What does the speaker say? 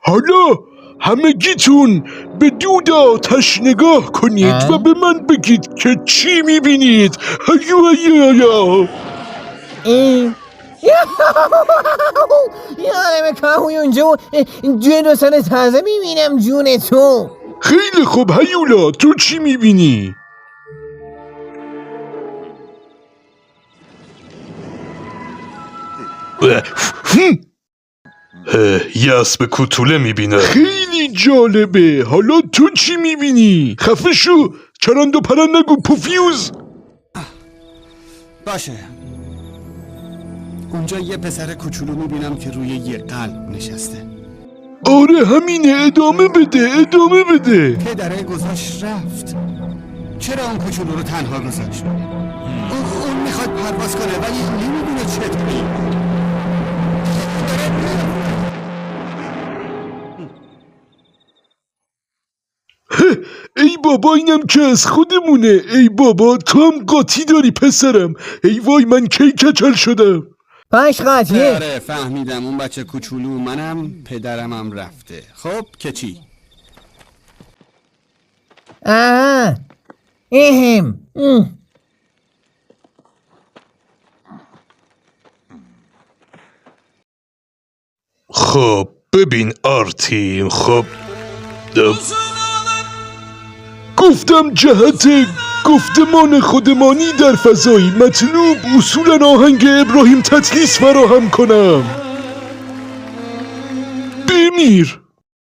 حالا همگیتون به دود آتش نگاه کنید و به من بگید که چی میبینید. یادم کاهویون جون دو سال تازه میبینم جون تو. خیلی خوب هیولا، تو چی میبینی؟ یه اسب کوتوله میبینه. خیلی جالبه. حالا تو چی میبینی؟ خفه شو، چرند و پرند نگو پوفیوز. باشه، اونجا یه پسر کوچولو میبینم که روی یه قلب نشسته. آره همینه، ادامه بده. پدره گذاشت رفت. چرا اون کوچولو رو تنها گذاشت؟ اون میخواد پرواز کنه ولی نمیدونه چطوری. ای بابا، اینم که از خودمونه. ای بابا تو هم قاطی داری پسرم. ای وای، من کی کچل شدم. باش قاطیه. آره فهمیدم، اون بچه کوچولو منم، پدرمم رفته. خب که چی؟ اهم. خب ببین آرتیم، خب گفتم جهت گفتمان خودمانی در فضایی مطلوب اصولا آهنگ ابراهیم تطلیس فراهم کنم. بمیر.